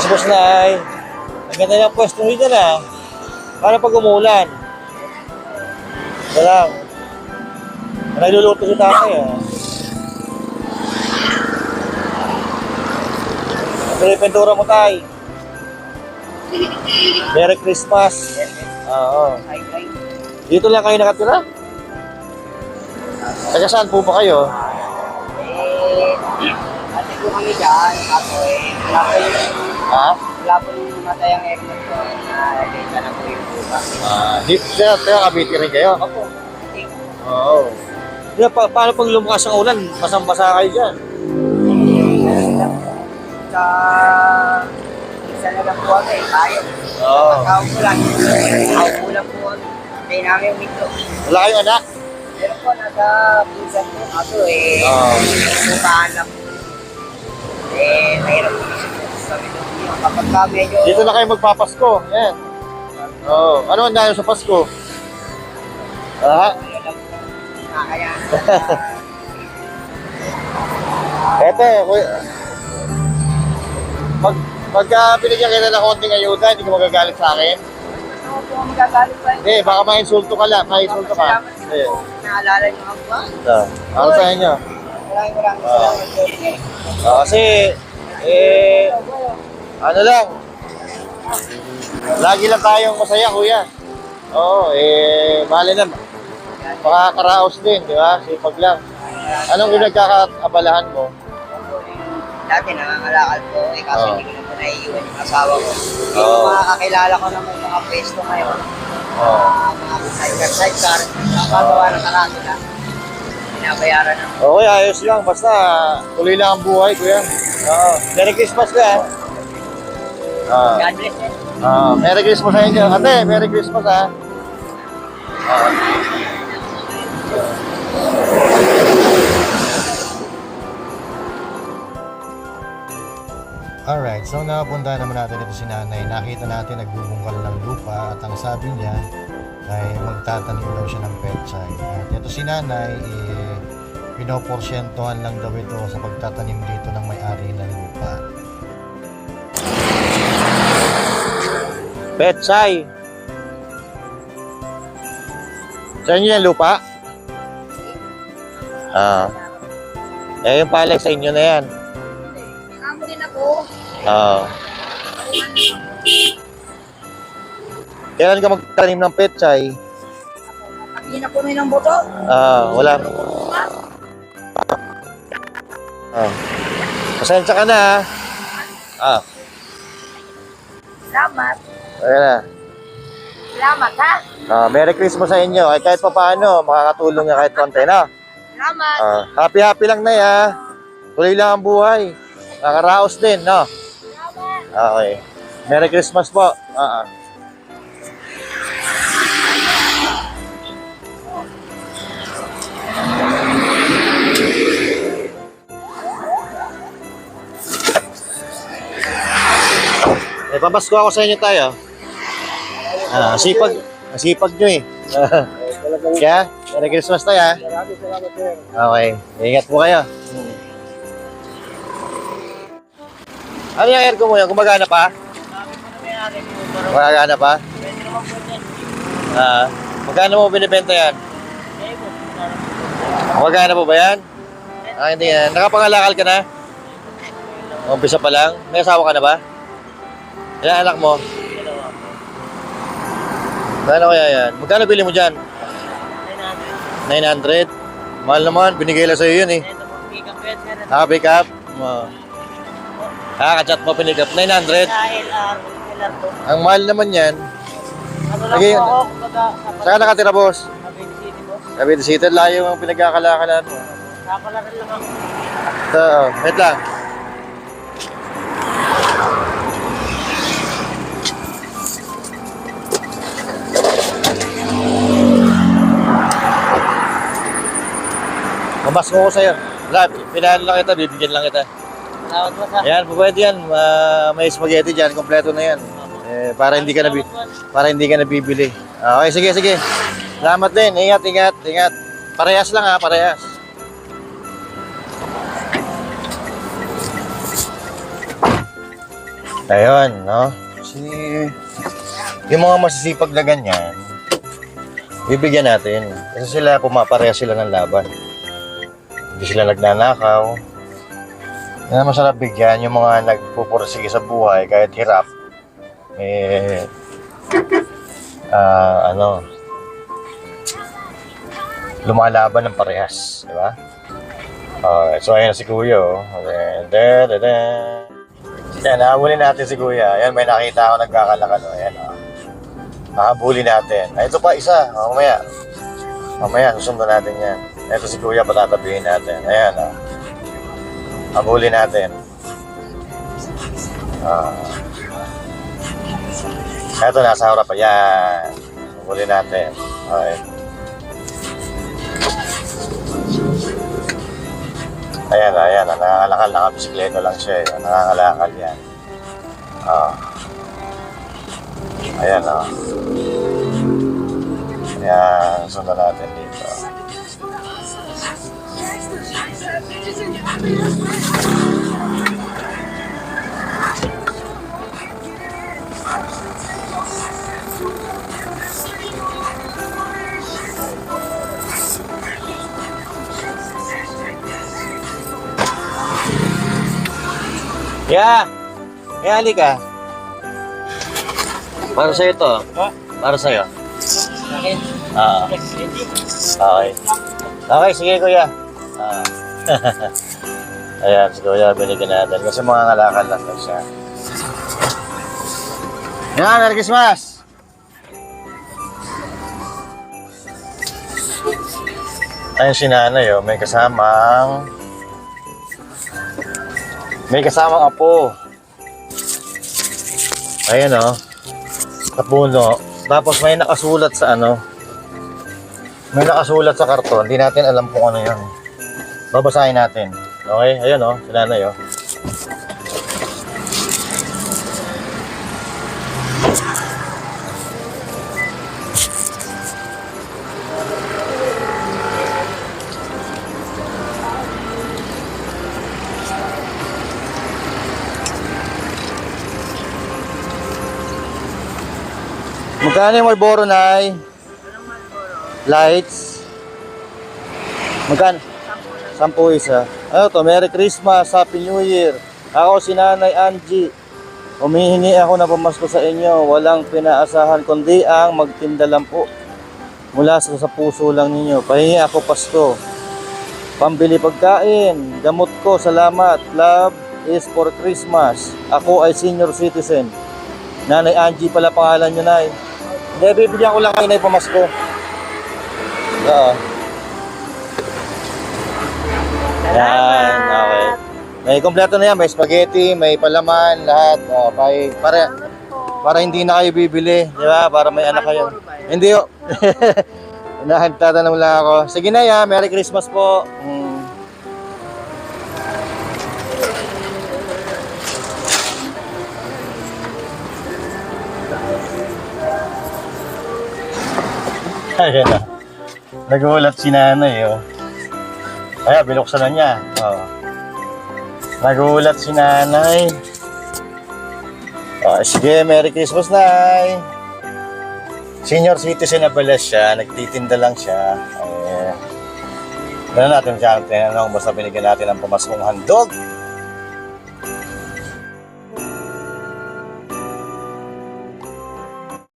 Yes, boss na ay. Ang ganda ng pwesto nito na. Para pag umulan. Ito lang. Nagluluto si tatay ah. Ito yung pintura mo tay. Merry Christmas. Oo. Dito lang kayo nakatira? Taga saan po ba kayo? Ate po kami dyan, ako Ha? wala po yung matay ang aircon ko, na-data na po yung buka. Dito taga Cavite rin kayo? Ako, Oo. Paano pag lumakas ang ulan? Basang-basa kayo dyan. sa isa na lang po kami, tayo. Oo. Pagkaulan po kami. Hindi namin yung mito. Wala kayong anak? Pero po, nasa pinsan po ako bukaan na po. Mahirap po sabi doon. Kapag ka medyo... Dito na kayo magpapasko. Yan. Oo. Ano ang dayo sa Pasko? Ha? Kaya... Eto, pagka binigyan kita ng konting ayuda, hindi ka magagalit sa akin? Ako po ang magagalit pa. Hindi, baka ma-insulto ka lang. Ma-insulto ka. Salamat Hindi. po. Naalala niyo ako ba? Ano sa inyo? Maraming salamat po. Kasi, ano lang, lagi lang tayong masaya, kuya. Oo, mali na, makakaraos din, di ba? Sipag lang. Anong pinagkakaabalahan mo? Dati nangangalakal po, kaso hindi ko na po naiiwan yung asawa ko. Oo. Yung mga kakilala ko naman mga pwesto ngayon, mga sidecar, nakagawa ng karami na. Binabayaran na. Okay, ayos lang. Basta, tuloy lang ang buhay, kuya. Oo. Merry Christmas ka, God bless you. Merry Christmas sa inyo. Ate, Merry Christmas, ha. Alright, so nakapunta naman natin ito si nanay. Nakita natin nagbubungkal ng lupa at ang sabi niya ay magtatanim daw siya ng pechay. At ito si nanay, pinoporsyentuhan lang daw ito sa pagtatanim dito ng may-ari ng lupa. Pechay! Sa inyo yung lupa? Yung palay sa inyo na yan. Amo din ako. Kailan ka magtanim ng pechay? Hindi na punoy ng boto. Wala. Pasensya ka na, ha? Salamat. Ayan na. Salamat ha. Merry Christmas sa inyo. Ay, kahit pa paano, makakatulong nga kahit konti, na. Salamat. Happy lang na, ha? Tuloy lang ang buhay. Nakaraos din, no? Okay. Merry Christmas po. Papasko ako sa inyo tayo. Sipag nyo eh. Kaya, Merry Christmas tayo, ha? Maraming salamat sir. Okay. Ingat po kayo. Ano yung aircon mo yan? Gumagana pa? Gumagana pa? Magkano mo binibenta yan? Gumagana po ba yan? Hindi yan. Nakapangalakal ka na? Umpisa pa lang? May asawa ka na ba? Ilan anak mo? Magkano kaya yan? Magkano bili mo dyan? 900? Mahal naman. Binigay lang sa'yo yun eh. Pick up? Kachat mo pinig up. 900? Ang mahal naman yan. Saan ka nakatira, boss? Cavite City. Layo ang pinagkakalakalan mo. Nakakalaran lang ako. Ito, wait lang. Mamasko ko sa'yo. Wala, pinahan lang kita, bibigyan lang kita. Salamat mo sa. Ayan, pwede yan. May spaghetti dyan, kompleto na yan. Para hindi ka nabibili. Okay, sige. Salamat din. Ingat. Parehas lang, ha, parehas. Ayun, no? Yung mga masisipag na ganyan, bibigyan natin. Kasi sila, pumapareha sila ng laban. Hindi sila nagnanakaw. Yan ang masarap bigyan, yung mga nagpupursige sa buhay, kahit hirap. Lumalaban ng parehas, di ba? So ayun si Kuya, oh. Yan, nahabulin natin si Kuya. Ayan, may nakita ako nagkakalakad, oh. Ayan, oh. Nahabulin natin. Ay, ito pa isa, oh, mamaya, susundan natin yan. Ito si Kuya, patatabihin natin. Ayan, oh. Habulin natin. Ito, nasa harap pa. Yan. Habulin natin. Okay. Ayan, nangangalakal, nakabisikleta lang siya, eh. Nangangalakal yan. Ayan, oh. Ayan, sundan natin dito. Yeah, halika. Para sa'yo to. Para sa'yo. Bakit? Okay. Okay, sige Kuya. Ayan, si Kuya, binigyan natin. Kasi mga ngalakal lang daw siya. Yan, Merry Christmas! Ayun si nanay, oh. May kasamang apo. Ayan, oh. Sa puno. Tapos may nakasulat sa may nakasulat sa karton. Hindi natin alam kung ano yun. Babasahin natin. Okay? Ayan, oh. Si nanay, oh. Magkano yung Marlboro, Nay? Lights? Magkano? 10 isa. Ano to? Merry Christmas, Happy New Year. Ako si Nanay Angie. Humihingi ako na pamasko sa inyo. Walang pinaasahan kundi ang magtinda lang po. Mula sa puso lang ninyo. Pahingi ako Pasko. Pambili pagkain. Gamot ko, salamat. Love is for Christmas. Ako ay senior citizen. Nanay Angie pala pangalan nyo, Nay. Hindi, bibigyan ko lang kayo na ipamasko. Oo. Yan, okay. May kompleto na yan, may spaghetti, may palaman, lahat. Para hindi na kayo bibili, di ba? Para may anak kayo. Hindi, oh. Tatanong lang ako. Sige na yan, Merry Christmas po. Ayan na. Nagulat si nanay, oh. Ayan, binuksan na niya. Oh. Nagulat si nanay. Oh, sige, Merry Christmas, Nay. Senior citizen na pala siya. Nagtitinda lang siya. Ayan. Gano'n natin siya ang tinanong. Basta binigyan natin ang pamaskong handog.